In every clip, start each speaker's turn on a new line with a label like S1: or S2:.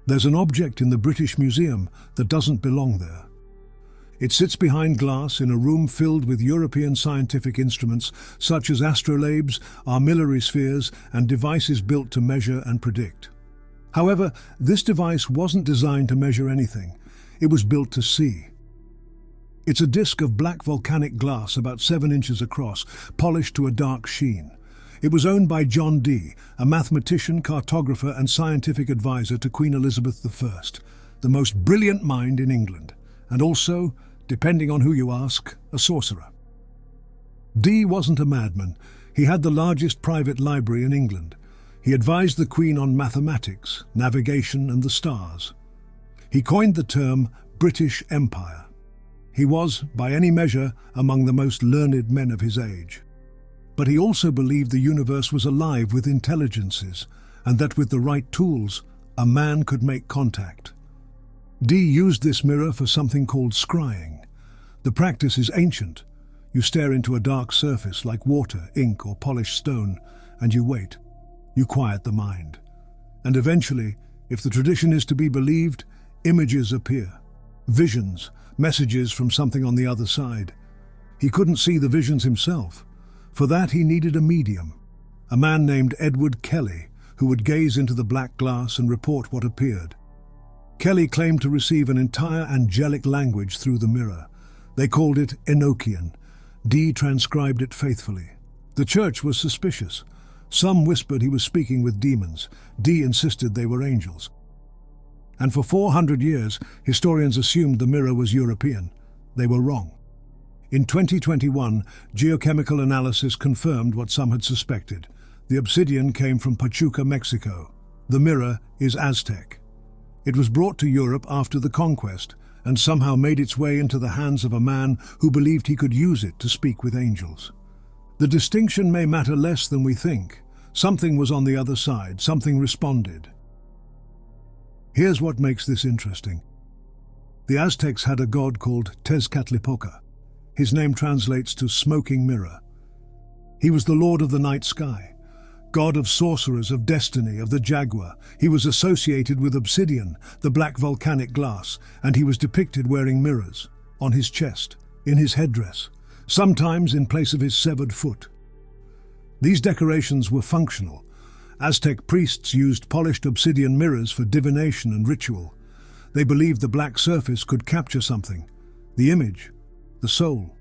S1: There's an object in the British Museum that doesn't belong there. It sits behind glass in a room filled with European scientific instruments such as astrolabes, armillary spheres, and devices built to measure and predict. However, this device wasn't designed to measure anything. It was built to see. It's a disc of black volcanic glass about 7 inches across, polished to a dark sheen. It was owned by John Dee, a mathematician, cartographer, and scientific advisor to Queen Elizabeth I, the most brilliant mind in England, and also, depending on who you ask, a sorcerer. Dee wasn't a madman. He had the largest private library in England. He advised the Queen on mathematics, navigation, and the stars. He coined the term British Empire. He was, by any measure, among the most learned men of his age. But he also believed the universe was alive with intelligences, and that with the right tools, a man could make contact. Dee used this mirror for something called scrying. The practice is ancient. You stare into a dark surface like water, ink, or polished stone, and you wait. You quiet the mind. And eventually, if the tradition is to be believed, images appear. Visions, messages from something on the other side. He couldn't see the visions himself. For that he needed a medium, a man named Edward Kelly, who would gaze into the black glass and report what appeared. Kelly claimed to receive an entire angelic language through the mirror. They called it Enochian. Dee transcribed it faithfully. The church was suspicious. Some whispered he was speaking with demons. Dee insisted they were angels. And for 400 years, historians assumed the mirror was European. They were wrong. In 2021, geochemical analysis confirmed what some had suspected. The obsidian came from Pachuca, Mexico. The mirror is Aztec. It was brought to Europe after the conquest and somehow made its way into the hands of a man who believed he could use it to speak with angels. The distinction may matter less than we think. Something was on the other side, something responded. Here's what makes this interesting. The Aztecs had a god called Tezcatlipoca. His name translates to smoking mirror. He was the lord of the night sky, god of sorcerers, of destiny, of the jaguar. He was associated with obsidian, the black volcanic glass, and he was depicted wearing mirrors, on his chest, in his headdress, sometimes in place of his severed foot. These decorations were functional. Aztec priests used polished obsidian mirrors for divination and ritual. They believed the black surface could capture something, the image, the soul.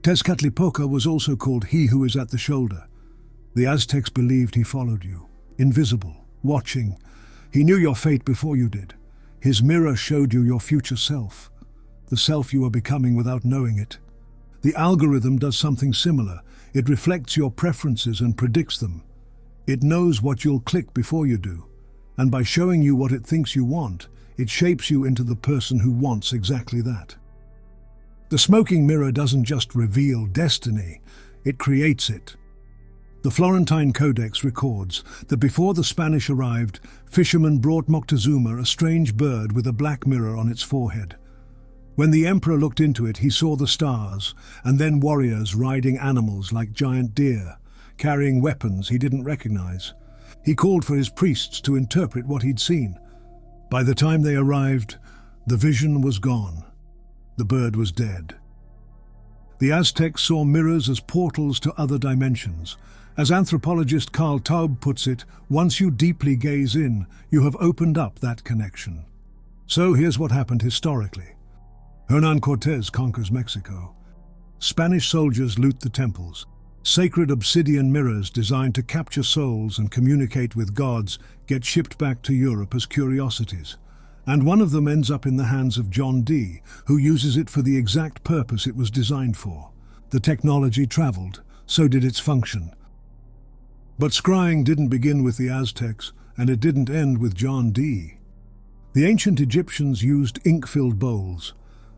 S1: Tezcatlipoca was also called he who is at the shoulder. The Aztecs believed he followed you, invisible, watching. He knew your fate before you did. His mirror showed you your future self, the self you are becoming without knowing it. The algorithm does something similar. It reflects your preferences and predicts them. It knows what you'll click before you do, and by showing you what it thinks you want, it shapes you into the person who wants exactly that. The smoking mirror doesn't just reveal destiny, it creates it. The Florentine Codex records that before the Spanish arrived, fishermen brought Moctezuma a strange bird with a black mirror on its forehead. When the emperor looked into it, he saw the stars, and then warriors riding animals like giant deer, carrying weapons he didn't recognize. He called for his priests to interpret what he'd seen. By the time they arrived, the vision was gone. The bird was dead. The Aztecs saw mirrors as portals to other dimensions. As anthropologist Carl Taub puts it, once you deeply gaze in, you have opened up that connection. So here's what happened historically. Hernán Cortés conquers Mexico. Spanish soldiers loot the temples. Sacred obsidian mirrors designed to capture souls and communicate with gods get shipped back to Europe as curiosities. And one of them ends up in the hands of John Dee, who uses it for the exact purpose it was designed for. The technology traveled, so did its function. But scrying didn't begin with the Aztecs, and it didn't end with John Dee. The ancient Egyptians used ink-filled bowls.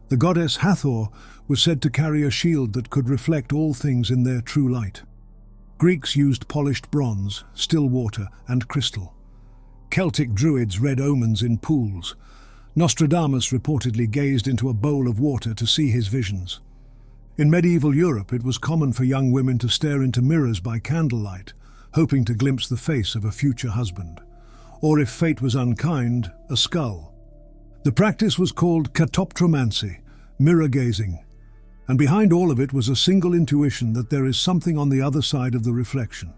S1: The goddess Hathor was said to carry a shield that could reflect all things in their true light. Greeks used polished bronze, still water, and crystal. Celtic druids read omens in pools. Nostradamus reportedly gazed into a bowl of water to see his visions. In medieval Europe, it was common for young women to stare into mirrors by candlelight, hoping to glimpse the face of a future husband. or if fate was unkind, a skull. The practice was called catoptromancy, mirror gazing, and behind all of it was a single intuition that there is something on the other side of the reflection.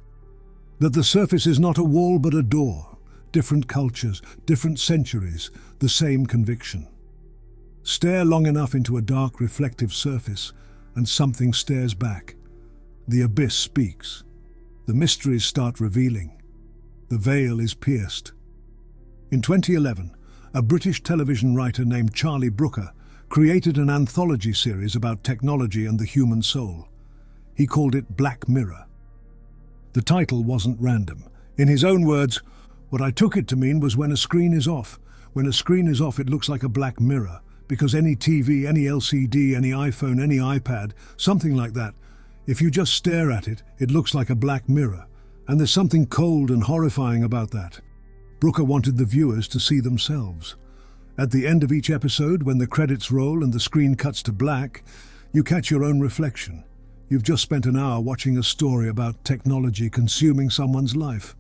S1: That the surface is not a wall but a door, different cultures, different centuries, the same conviction. Stare long enough into a dark reflective surface and something stares back. The abyss speaks. The mysteries start revealing. The veil is pierced. In 2011, a British television writer named Charlie Brooker created an anthology series about technology and the human soul. He called it Black Mirror. The title wasn't random. In his own words, what I took it to mean was when a screen is off. When a screen is off, it looks like a black mirror, because any TV, any LCD, any iPhone, any iPad, something like that, if you just stare at it, it looks like a black mirror. And there's something cold and horrifying about that. Brooker wanted the viewers to see themselves. At the end of each episode, when the credits roll and the screen cuts to black, you catch your own reflection. You've just spent an hour watching a story about technology consuming someone's life,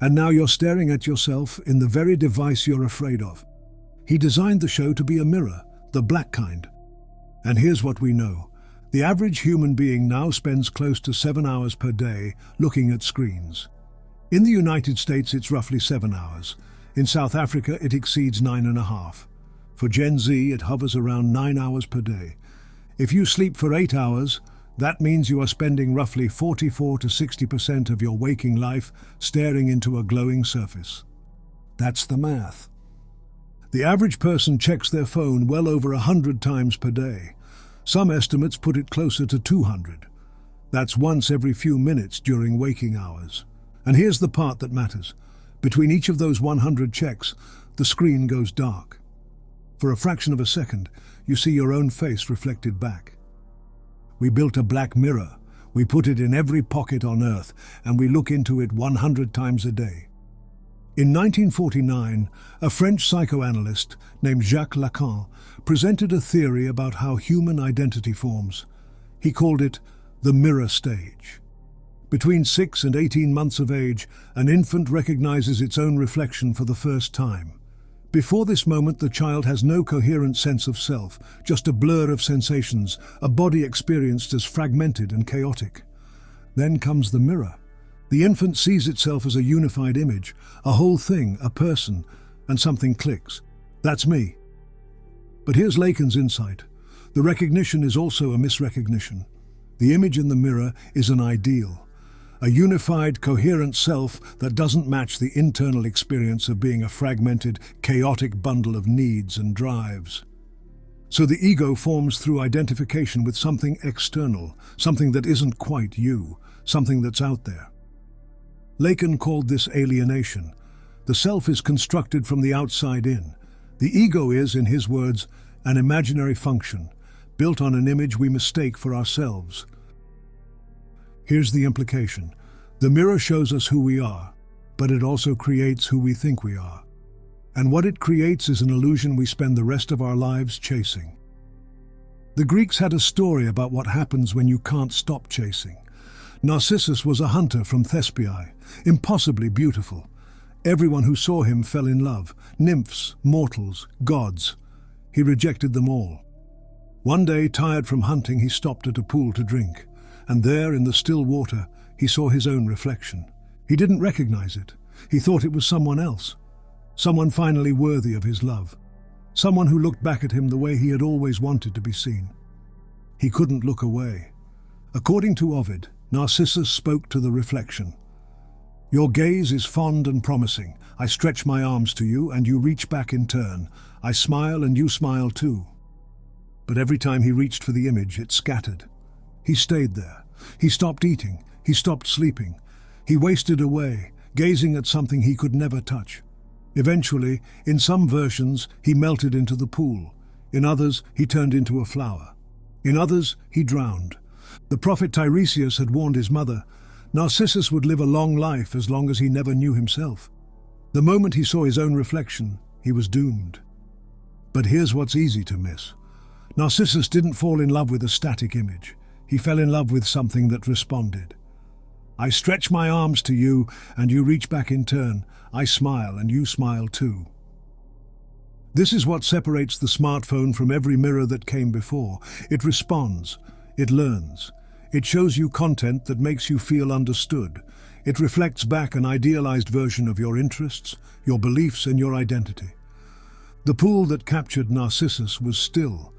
S1: and now you're staring at yourself in the very device you're afraid of. He designed the show to be a mirror, the black kind. And here's what we know. The average human being now spends close to 7 hours per day looking at screens. In the United States, it's roughly 7 hours. In South Africa, it exceeds 9.5. For Gen Z, it hovers around 9 hours per day. If you sleep for 8 hours, that means you are spending roughly 44 to 60% of your waking life staring into a glowing surface. That's the math. The average person checks their phone well over 100 times per day. Some estimates put it closer to 200. That's once every few minutes during waking hours. And here's the part that matters. Between each of those 100 checks, the screen goes dark. For a fraction of a second, you see your own face reflected back. We built a black mirror. We put it in every pocket on Earth, and we look into it 100 times a day. In 1949, a French psychoanalyst named Jacques Lacan presented a theory about how human identity forms. He called it the mirror stage. Between 6 and 18 months of age, an infant recognizes its own reflection for the first time. Before this moment, the child has no coherent sense of self, just a blur of sensations, a body experienced as fragmented and chaotic. Then comes the mirror. The infant sees itself as a unified image, a whole thing, a person, and something clicks. That's me. But here's Lacan's insight. The recognition is also a misrecognition. The image in the mirror is an ideal. A unified, coherent self that doesn't match the internal experience of being a fragmented, chaotic bundle of needs and drives. So the ego forms through identification with something external, something that isn't quite you, something that's out there. Lacan called this alienation. The self is constructed from the outside in. The ego is, in his words, an imaginary function, built on an image we mistake for ourselves. Here's the implication. The mirror shows us who we are, but it also creates who we think we are. And what it creates is an illusion we spend the rest of our lives chasing. The Greeks had a story about what happens when you can't stop chasing. Narcissus was a hunter from Thespiae, impossibly beautiful. Everyone who saw him fell in love, nymphs, mortals, gods. He rejected them all. One day, tired from hunting, he stopped at a pool to drink. And there, in the still water, he saw his own reflection. He didn't recognize it. He thought it was someone else. Someone finally worthy of his love. Someone who looked back at him the way he had always wanted to be seen. He couldn't look away. According to Ovid, Narcissus spoke to the reflection. Your gaze is fond and promising. I stretch my arms to you, and you reach back in turn. I smile, and you smile too. But every time he reached for the image, it scattered. He stayed there. He stopped eating. He stopped sleeping. He wasted away, gazing at something he could never touch. Eventually, in some versions, he melted into the pool. In others, he turned into a flower. In others, he drowned. The prophet Tiresias had warned his mother, Narcissus would live a long life as long as he never knew himself. The moment he saw his own reflection, he was doomed. But here's what's easy to miss. Narcissus didn't fall in love with a static image. He fell in love with something that responded. I stretch my arms to you, and you reach back in turn. I smile, and you smile too. This is what separates the smartphone from every mirror that came before. It responds. It learns. It shows you content that makes you feel understood. It reflects back an idealized version of your interests, your beliefs, and your identity. The pool that captured Narcissus was still.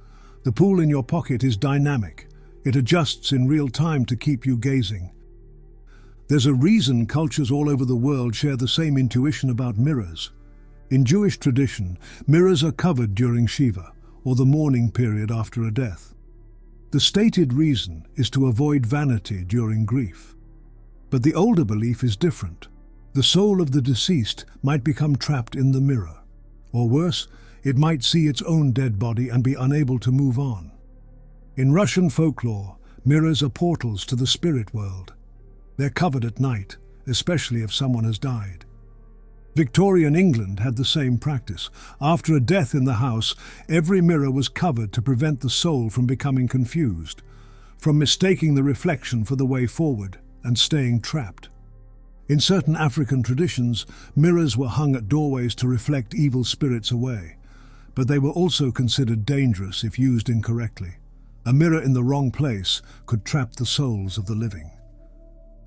S1: The pool in your pocket is dynamic. It adjusts in real time to keep you gazing. There's a reason cultures all over the world share the same intuition about mirrors. In Jewish tradition, mirrors are covered during Shiva, or the mourning period after a death. The stated reason is to avoid vanity during grief. But the older belief is different. The soul of the deceased might become trapped in the mirror. Or worse, it might see its own dead body and be unable to move on. In Russian folklore, mirrors are portals to the spirit world. They're covered at night, especially if someone has died. Victorian England had the same practice. After a death in the house, every mirror was covered to prevent the soul from becoming confused, from mistaking the reflection for the way forward and staying trapped. In certain African traditions, mirrors were hung at doorways to reflect evil spirits away, but they were also considered dangerous if used incorrectly. A mirror in the wrong place could trap the souls of the living.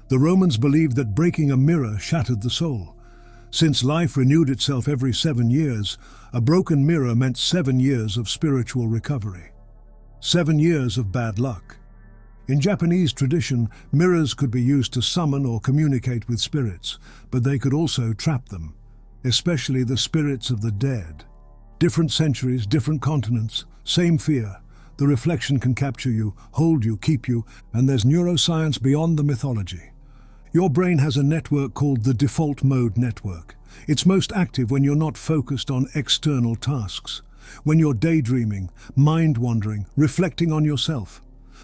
S1: The Romans believed that breaking a mirror shattered the soul. Since life renewed itself every 7 years, a broken mirror meant 7 years of spiritual recovery. 7 years of bad luck. In Japanese tradition, mirrors could be used to summon or communicate with spirits, but they could also trap them, especially the spirits of the dead. Different centuries, different continents, same fear. The reflection can capture you, hold you, keep you, and there's neuroscience beyond the mythology. Your brain has a network called the default mode network. It's most active when you're not focused on external tasks, when you're daydreaming, mind-wandering, reflecting on yourself.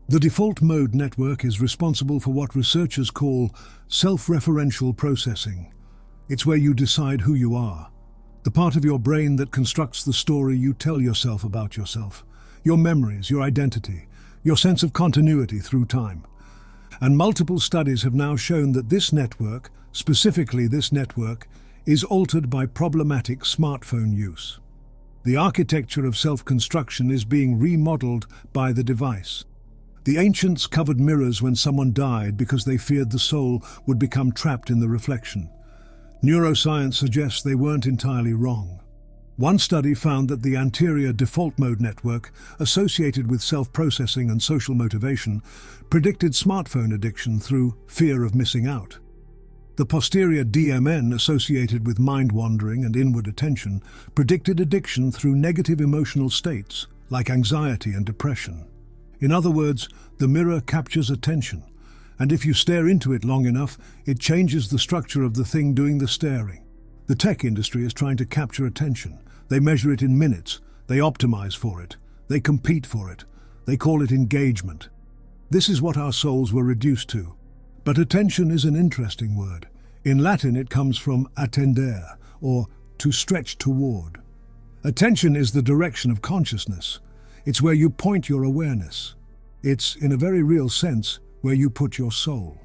S1: The default mode network is responsible for what researchers call self-referential processing. It's where you decide who you are, the part of your brain that constructs the story you tell yourself about yourself, your memories, your identity, your sense of continuity through time. And multiple studies have now shown that this network, specifically this network, is altered by problematic smartphone use. The architecture of self-construction is being remodeled by the device. The ancients covered mirrors when someone died because they feared the soul would become trapped in the reflection. Neuroscience suggests they weren't entirely wrong. One study found that the anterior default mode network, associated with self-processing and social motivation, predicted smartphone addiction through fear of missing out. The posterior DMN, associated with mind-wandering and inward attention, predicted addiction through negative emotional states, like anxiety and depression. In other words, the mirror captures attention, and if you stare into it long enough, it changes the structure of the thing doing the staring. The tech industry is trying to capture attention. They measure it in minutes. They optimize for it. They compete for it. They call it engagement. This is what our souls were reduced to. But attention is an interesting word. In Latin, it comes from attendere, or to stretch toward. Attention is the direction of consciousness. It's where you point your awareness. It's, in a very real sense, where you put your soul.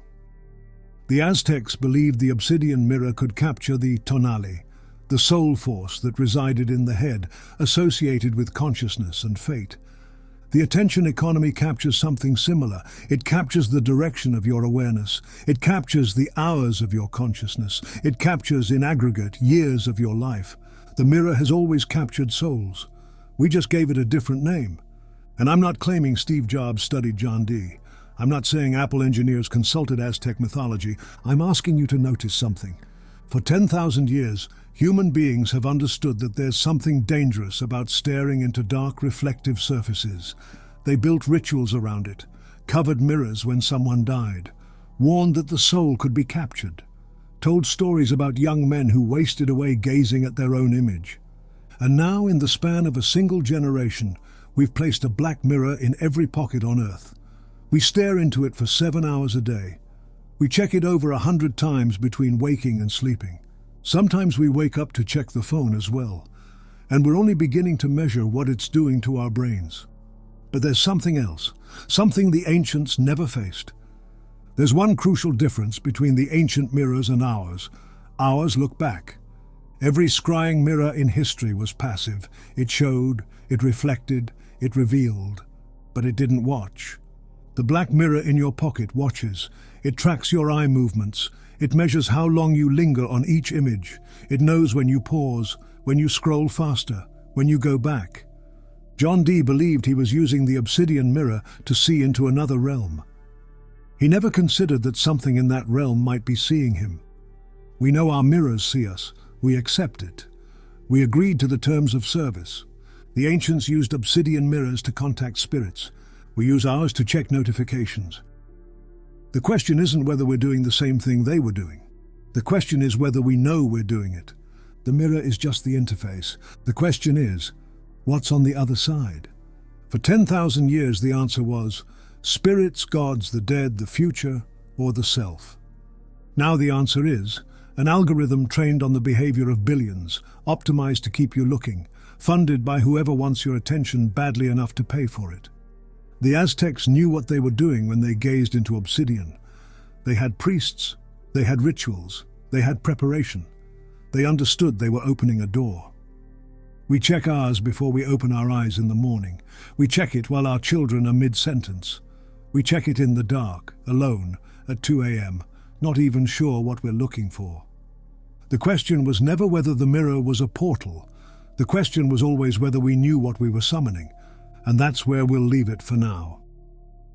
S1: The Aztecs believed the obsidian mirror could capture the tonali, the soul force that resided in the head, associated with consciousness and fate. The attention economy captures something similar. It captures the direction of your awareness. It captures the hours of your consciousness. It captures, in aggregate, years of your life. The mirror has always captured souls. We just gave it a different name. And I'm not claiming Steve Jobs studied John Dee. I'm not saying Apple engineers consulted Aztec mythology. I'm asking you to notice something. For 10,000 years, human beings have understood that there's something dangerous about staring into dark, reflective surfaces. They built rituals around it, covered mirrors when someone died, warned that the soul could be captured, told stories about young men who wasted away gazing at their own image. And now, in the span of a single generation, we've placed a black mirror in every pocket on Earth. We stare into it for 7 hours a day. We check it over 100 times between waking and sleeping. Sometimes we wake up to check the phone as well. And we're only beginning to measure what it's doing to our brains. But there's something else, something the ancients never faced. There's one crucial difference between the ancient mirrors and ours. Ours look back. Every scrying mirror in history was passive. It showed, it reflected, it revealed, but it didn't watch. The black mirror in your pocket watches. It tracks your eye movements. It measures how long you linger on each image. It knows when you pause, when you scroll faster, when you go back. John Dee believed he was using the obsidian mirror to see into another realm. He never considered that something in that realm might be seeing him. We know our mirrors see us. We accept it. We agreed to the terms of service. The ancients used obsidian mirrors to contact spirits. We use ours to check notifications. The question isn't whether we're doing the same thing they were doing. The question is whether we know we're doing it. The mirror is just the interface. The question is, what's on the other side? For 10,000 years the answer was, spirits, gods, the dead, the future, or the self. Now the answer is, an algorithm trained on the behavior of billions, optimized to keep you looking, funded by whoever wants your attention badly enough to pay for it. The Aztecs knew what they were doing when they gazed into obsidian. They had priests, they had rituals, they had preparation. They understood they were opening a door. We check ours before we open our eyes in the morning. We check it while our children are mid-sentence. We check it in the dark, alone, at 2 a.m., not even sure what we're looking for. The question was never whether the mirror was a portal. The question was always whether we knew what we were summoning, and that's where we'll leave it for now.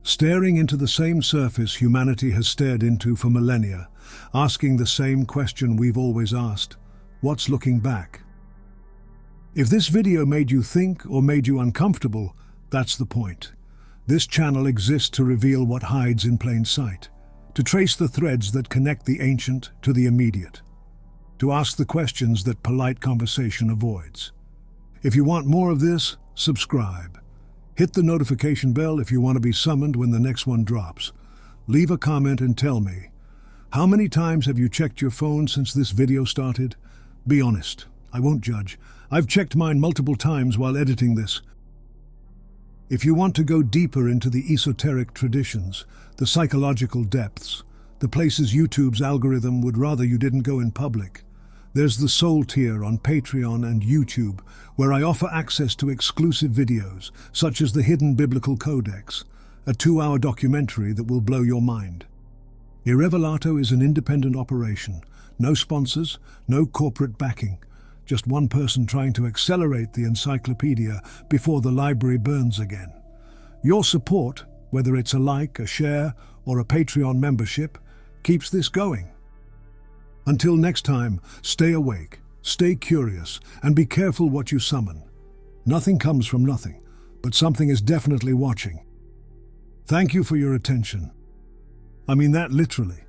S1: Staring into the same surface humanity has stared into for millennia, asking the same question we've always asked: what's looking back? If this video made you think or made you uncomfortable, that's the point. This channel exists to reveal what hides in plain sight, to trace the threads that connect the ancient to the immediate, to ask the questions that polite conversation avoids. If you want more of this, subscribe. Hit the notification bell if you want to be summoned when the next one drops. Leave a comment and tell me, how many times have you checked your phone since this video started? Be honest, I won't judge. I've checked mine multiple times while editing this. If you want to go deeper into the esoteric traditions, the psychological depths, the places YouTube's algorithm would rather you didn't go in public, there's the Soul tier on Patreon and YouTube, where I offer access to exclusive videos, such as the Hidden Biblical Codex, a 2-hour documentary that will blow your mind. Irevelato is an independent operation, no sponsors, no corporate backing, just one person trying to accelerate the encyclopedia before the library burns again. Your support, whether it's a like, a share, or a Patreon membership, keeps this going. Until next time, stay awake, stay curious, and be careful what you summon. Nothing comes from nothing, but something is definitely watching. Thank you for your attention. I mean that literally.